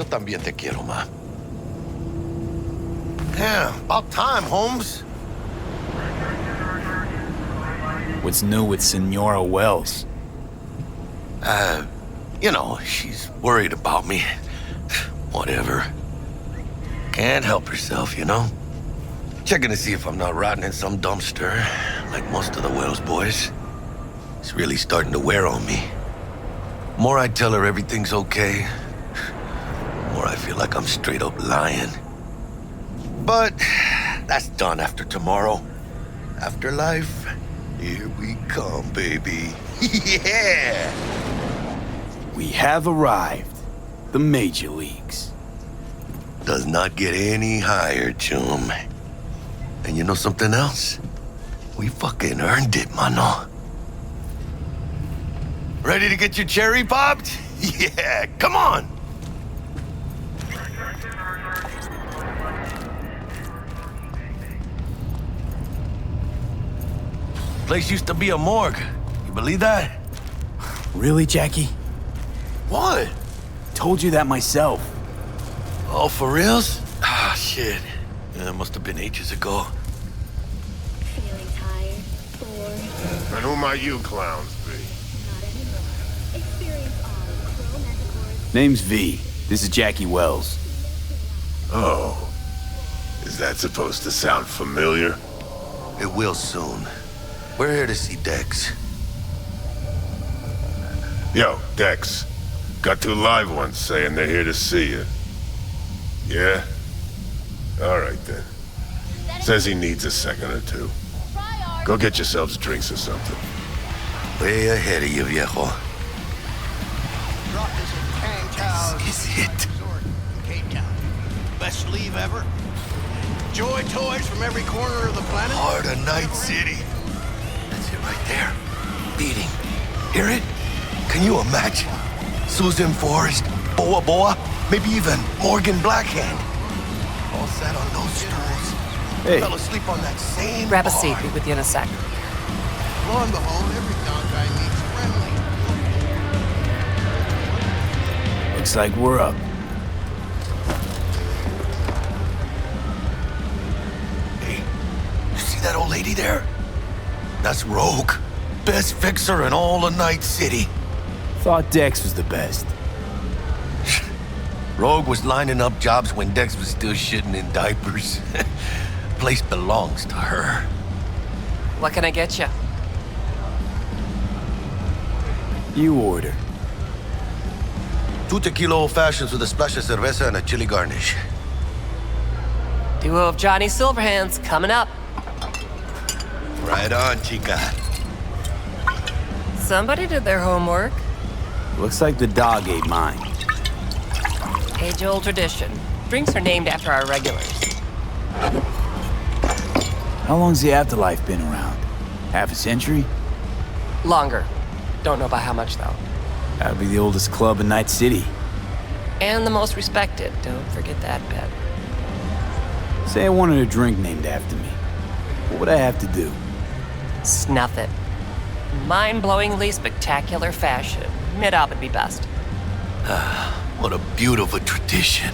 Yo también te quiero, ma. Yeah, about time, Holmes. What's new with Senora Wells? You know, she's worried about me. Whatever. Can't help herself, you know? Checking to see if I'm not rotting in some dumpster, like most of the Wells boys. It's really starting to wear on me. More I tell her everything's okay, more I feel like I'm straight up lying. But that's done after tomorrow. Afterlife, here we come, baby. Yeah! We have arrived. The major leagues. Does not get any higher, chum. And you know something else? We fucking earned it, mano. Ready to get your cherry popped? Yeah, come on! Place used to be a morgue. You believe that? Really, Jackie? What? Told you that myself. Oh, for reals? Ah, shit. Yeah, it must have been ages ago. Feeling tired, bored, And who might you clowns be? not anymore. Experience all Pro M.2. Name's V. This is Jackie Wells. Oh. Is that supposed to sound familiar? It will soon. We're here to see Dex. Yo, Dex. Got two live ones saying they're here to see you. Yeah? Alright then. Says he needs a second or two. Go get yourselves drinks or something. Way ahead of you, viejo. This is it. Cape Town. Best leave ever. Joy toys from every corner of the planet. Heart of Night City. That's it right there. Beating. Hear it? Can you imagine? Susan Forrest, Boa Boa, maybe even Morgan Blackhand. All sat on those stools. Hey. Fell asleep on that same Grab a bar. seat. Be with you in a sec. Lo and behold, every dog guy meets friendly. Looks like we're up. Hey, you see that old lady there? That's Rogue. Best fixer in all of Night City. Thought Dex was the best. Rogue was lining up jobs when Dex was still shitting in diapers. Place belongs to her. What can I get you? You order. 2 tequila old fashions with a splash of cerveza and a chili garnish. Duo of Johnny Silverhands coming up. Right on, chica. Somebody did their homework. Looks like the dog ate mine. Age-old tradition. Drinks are named after our regulars. How long's the afterlife been around? Half a century? Longer. Don't know by how much, though. That'd be the oldest club in Night City. And the most respected. Don't forget that bit. Say I wanted a drink named after me. What would I have to do? Snuff it. Mind-blowingly spectacular fashion. Mid-op would be best. What a beautiful tradition.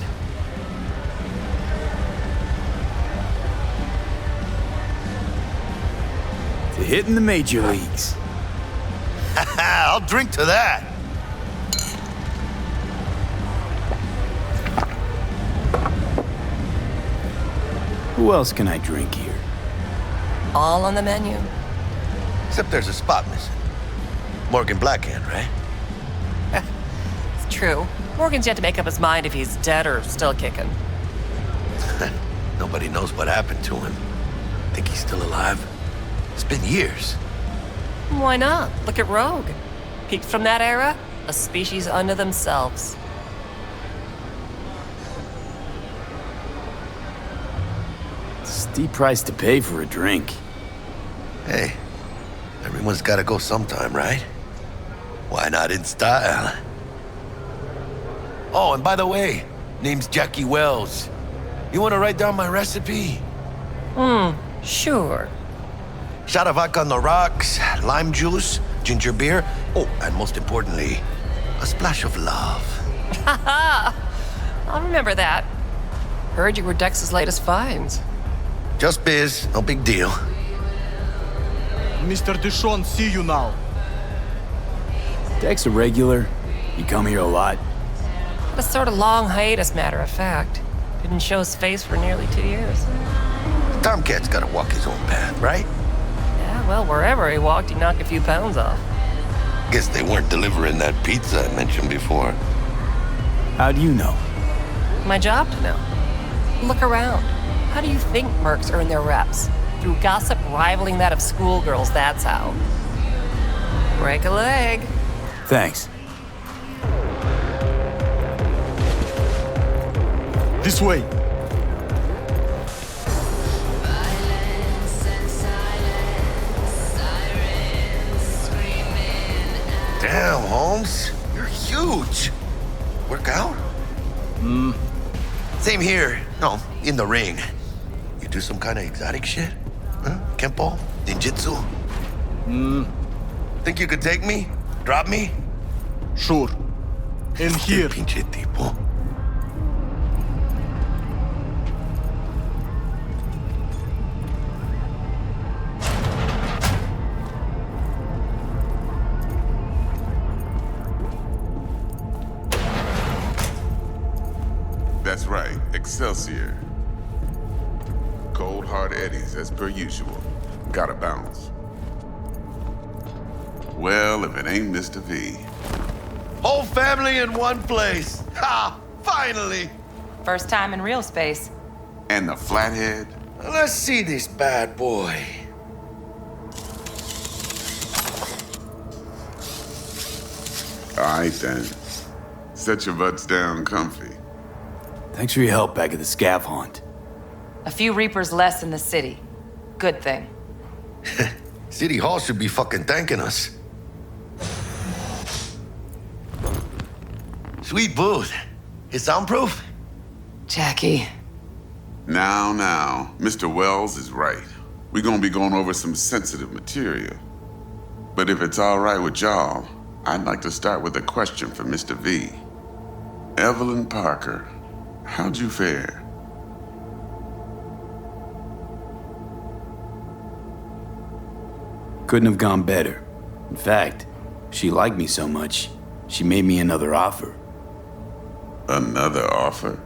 To hit in the major leagues. I'll drink to that. Who else can I drink here? All on the menu. Except there's a spot missing. Morgan Blackhand, right? It's true. Morgan's yet to make up his mind if he's dead or still kicking. Nobody knows what happened to him. Think he's still alive? It's been years. Why not? Look at Rogue. Peaked from that era, a species unto themselves. Steep price to pay for a drink. Hey, everyone's gotta go sometime, right? Why not in style? Oh, and by the way, name's Jackie Wells. You wanna write down my recipe? Sure. Shot of vodka on the rocks, lime juice, ginger beer. Oh, and most importantly, a splash of love. I'll remember that. Heard you were Dex's latest finds. Just biz, no big deal. Mr. Dishon, see you now. Dex a regular? You come here a lot? A sort of long hiatus, matter of fact. Didn't show his face for nearly 2 years. Tomcat's gotta walk his own path, right? Yeah, well, wherever he walked, he knocked a few pounds off. Guess they weren't delivering that pizza I mentioned before. How do you know? My job to know. Look around. How do you think mercs earn their reps? Through gossip rivaling that of schoolgirls, that's how. Break a leg. Thanks. This way. Damn, Holmes. You're huge. Work out? Same here. No, in the ring. You do some kind of exotic shit? Huh? Kempo? Ninjutsu? Think you could take me? Drop me? Sure. In here. Pinche tipo. That's right, Excelsior. Cold hard eddies as per usual. Gotta bounce. Well, if it ain't Mr. V. Whole family in one place. Ha! Finally! First time in real space. And the flathead? Let's see this bad boy. All right then. Set your butts down comfy. Thanks for your help back at the scav haunt. A few Reapers less in the city. Good thing. City Hall should be fucking thanking us. Sweet booth. It's soundproof? Jackie. Now, Mr. Wells is right. We're gonna be going over some sensitive material. But if it's all right with y'all, I'd like to start with a question for Mr. V. Evelyn Parker, how'd you fare? Couldn't have gone better. In fact, she liked me so much, she made me another offer. Another offer?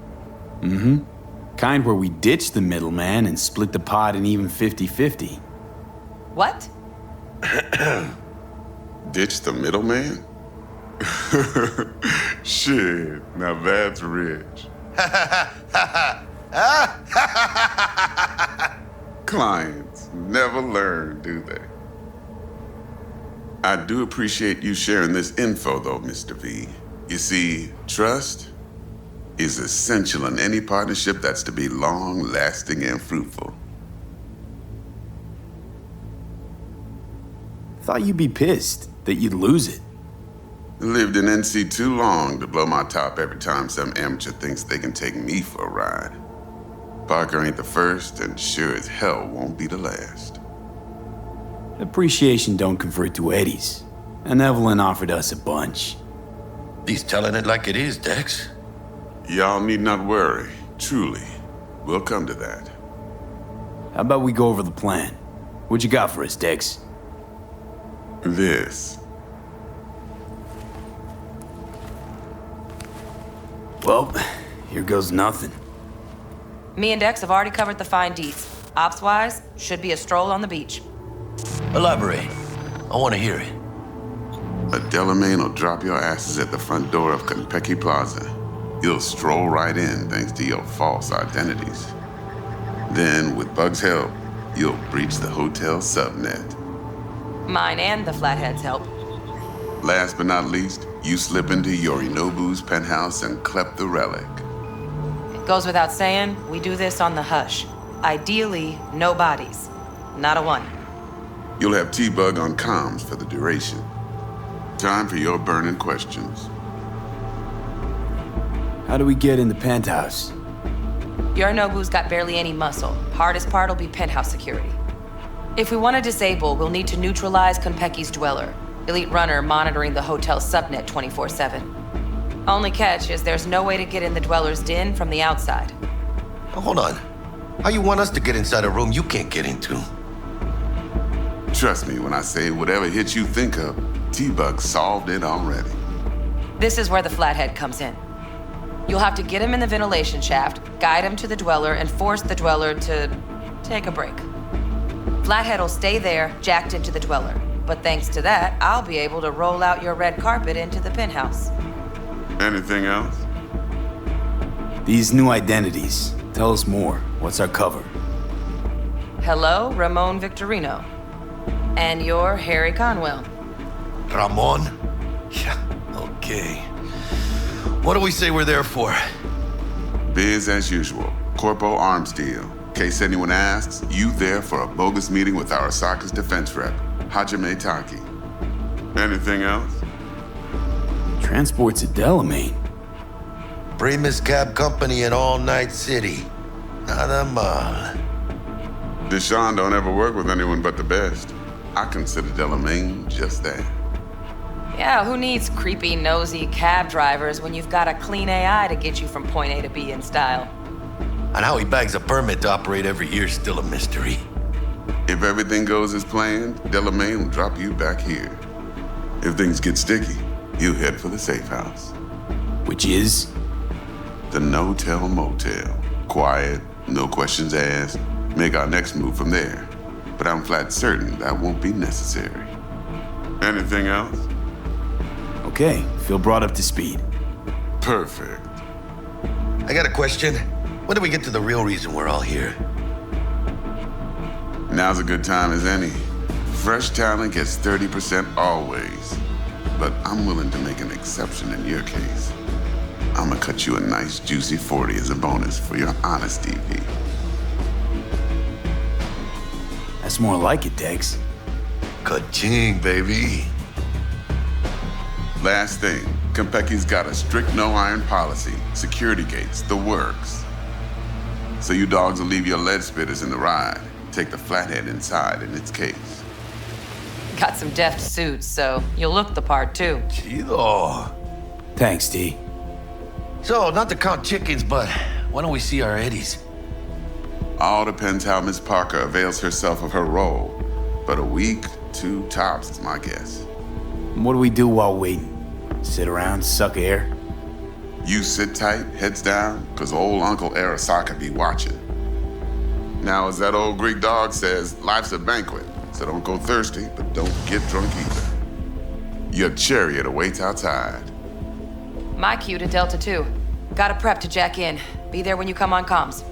Kind where we ditch the middleman and split the pot in even 50-50. What? Ditch the middleman? Shit, now that's rich. Clients never learn, do they? I do appreciate you sharing this info, though, Mr. V. You see, trust is essential in any partnership that's to be long-lasting and fruitful. Thought you'd be pissed that you'd lose it. Lived in NC too long to blow my top every time some amateur thinks they can take me for a ride. Parker ain't the first, and sure as hell won't be the last. Appreciation don't convert to eddies, and Evelyn offered us a bunch. He's telling it like it is, Dex. Y'all need not worry. Truly, we'll come to that. How about we go over the plan? What you got for us, Dex? This. Well, here goes nothing. Me and Dex have already covered the fine deets. Ops-wise, should be a stroll on the beach. Elaborate. I want to hear it. A Delamain will drop your asses at the front door of Konpeki Plaza. You'll stroll right in thanks to your false identities. Then, with Bug's help, you'll breach the hotel subnet. Mine and the Flathead's help. Last but not least, you slip into Yorinobu's penthouse and clep the relic. It goes without saying, we do this on the hush. Ideally, no bodies. Not a one. You'll have T-Bug on comms for the duration. Time for your burning questions. How do we get in the penthouse? Yorinobu's got barely any muscle. Hardest part will be penthouse security. If we want to disable, we'll need to neutralize Konpeki's dweller. Elite runner monitoring the hotel subnet 24/7. Only catch is there's no way to get in the Dweller's Den from the outside. Now, hold on. How you want us to get inside a room you can't get into? Trust me when I say whatever hit you think of, T-Bug solved it already. This is where the Flathead comes in. You'll have to get him in the ventilation shaft, guide him to the Dweller, and force the Dweller to take a break. Flathead will stay there, jacked into the Dweller. But thanks to that, I'll be able to roll out your red carpet into the penthouse. Anything else? These new identities. Tell us more. What's our cover? Hello, Ramon Victorino. And you're Harry Conwell. Ramon? Yeah, okay. What do we say we're there for? Biz as usual. Corpo arms deal. In case anyone asks, you there for a bogus meeting with Arasaka's defense rep, Hajime Taki. Anything else? Transport to Delamain. Primus Cab Company in All Night City. Nada mal. Deshaun don't ever work with anyone but the best. I consider Delamain just that. Yeah, who needs creepy, nosy cab drivers when you've got a clean AI to get you from point A to B in style? And how he bags a permit to operate every year is still a mystery. If everything goes as planned, Delamain will drop you back here. If things get sticky, you head for the safe house. Which is? The no-tell motel. Quiet, no questions asked. Make our next move from there. But I'm flat certain that won't be necessary. Anything else? Okay, feel brought up to speed. Perfect. I got a question. When do we get to the real reason we're all here? Now's a good time as any. Fresh talent gets 30% always. But I'm willing to make an exception in your case. I'm gonna cut you a nice juicy 40 as a bonus for your honesty, V. That's more like it, Dex. Ka-ching, baby. Last thing, Konpeki's got a strict no-iron policy, security gates, the works. So you dogs will leave your lead spitters in the ride, take the Flathead inside in its case. Got some deft suits, so you'll look the part too. Chido. Thanks, D. So, not to count chickens, but why don't we see our Eddies? All depends how Miss Parker avails herself of her role. But a week, 2 tops is my guess. What do we do while waiting? Sit around, suck air? You sit tight, heads down, cause old Uncle Arasaka be watching. Now, as that old Greek dog says, life's a banquet, so don't go thirsty, but don't get drunk either. Your chariot awaits outside. My cue to Delta 2. Gotta prep to jack in. Be there when you come on comms.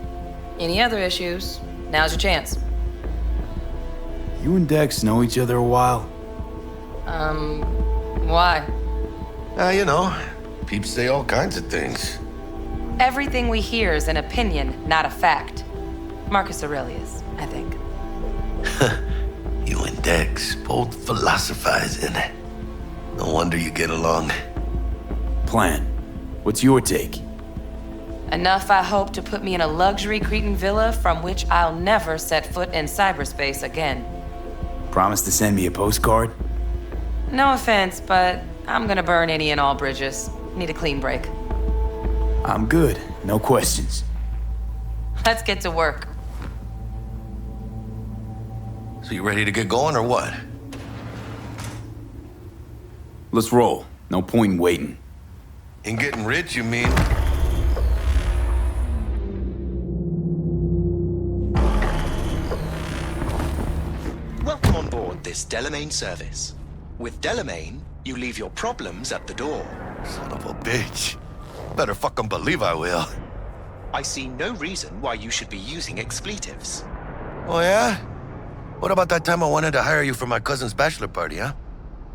Any other issues, now's your chance. You and Dex know each other a while? Why? You know, peeps say all kinds of things. Everything we hear is an opinion, not a fact. Marcus Aurelius, I think. You and Dex both philosophizing. No wonder you get along. Plan. What's your take? Enough, I hope, to put me in a luxury Cretan villa from which I'll never set foot in cyberspace again. Promise to send me a postcard? No offense, but I'm gonna burn any and all bridges. Need a clean break. I'm good. No questions. Let's get to work. So you ready to get going or what? Let's roll. No point in waiting. In getting rich, you mean? Welcome on board this Delamain service. With Delamain, you leave your problems at the door. Son of a bitch. Better fucking believe I will. I see no reason why you should be using expletives. Oh, yeah? What about that time I wanted to hire you for my cousin's bachelor party, huh?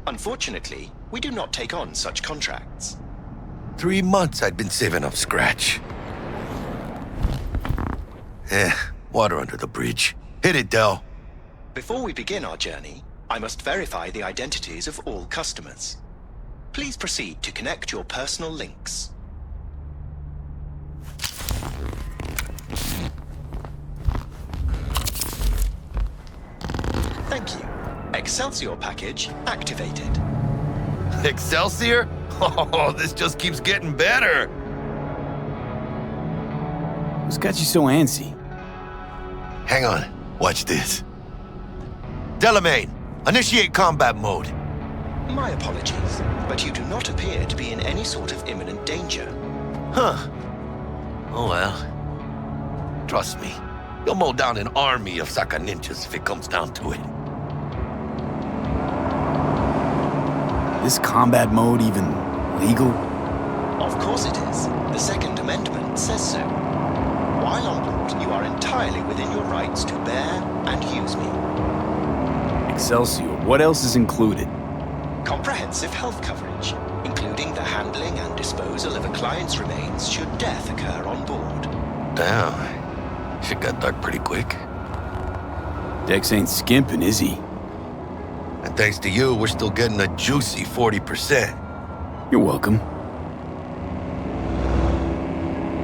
Unfortunately, we do not take on such contracts. 3 months I'd been saving up scratch. Water under the bridge. Hit it, Del. Before we begin our journey, I must verify the identities of all customers. Please proceed to connect your personal links. Thank you. Excelsior package activated. Excelsior? Oh, this just keeps getting better. What's got you so antsy? Hang on, watch this. Delamain, initiate combat mode. My apologies, but you do not appear to be in any sort of imminent danger. Huh. Oh well. Trust me, you'll mow down an army of Saka ninjas if it comes down to it. This combat mode even legal? Of course it is. The Second Amendment says so. While on board, you are entirely within your rights to bear and use me. Excelsior, what else is included? Comprehensive health coverage, including the handling and disposal of a client's remains should death occur on board. Damn. Shit got dark pretty quick. Dex ain't skimping, is he? And thanks to you, we're still getting a juicy 40%. You're welcome.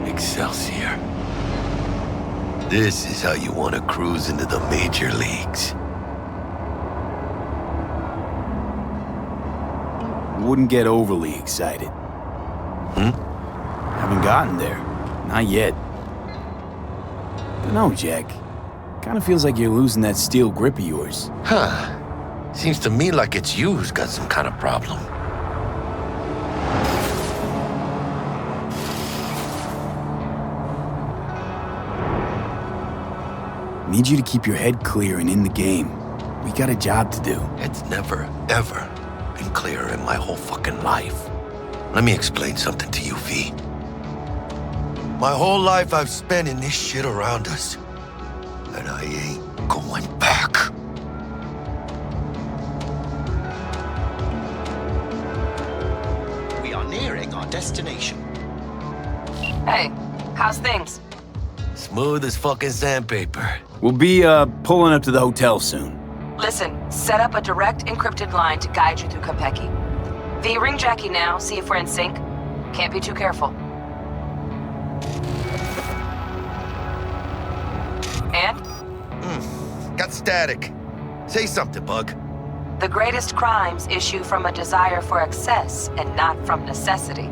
Excelsior. This is how you want to cruise into the major leagues. Wouldn't get overly excited. Haven't gotten there. Not yet. But no, Jack. Kinda feels like you're losing that steel grip of yours. Huh. Seems to me like it's you who's got some kind of problem. Need you to keep your head clear and in the game. We got a job to do. It's never, ever been clearer in my whole fucking life. Let me explain something to you, V. My whole life I've spent in this shit around us. And I ain't going back. We are nearing our destination. Hey, how's things? Smooth as fucking sandpaper. We'll be, pulling up to the hotel soon. Listen, set up a direct encrypted line to guide you through Konpeki. V, ring Jackie now, see if we're in sync. Can't be too careful. And? Got static. Say something, Bug. The greatest crimes issue from a desire for excess and not from necessity.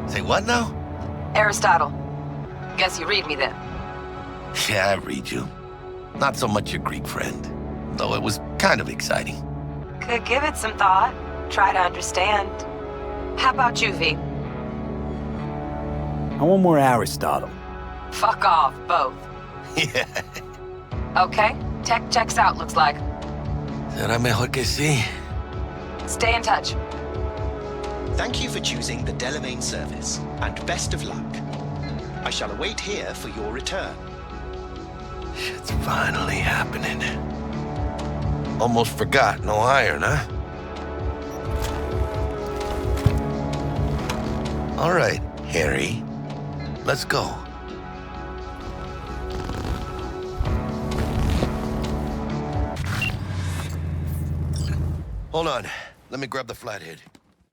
Say what now? Aristotle. Guess you read me then. Yeah, I read you. Not so much your Greek friend, though it was kind of exciting. Could give it some thought. Try to understand. How about you, V? I want more Aristotle. Fuck off, both. Yeah. Okay, tech checks out, looks like. Será mejor que sí. Stay in touch. Thank you for choosing the Delamain service, and best of luck. I shall await here for your return. Shit's finally happening. Almost forgot, no iron, huh? All right, Harry. Let's go. Hold on. Let me grab the flathead.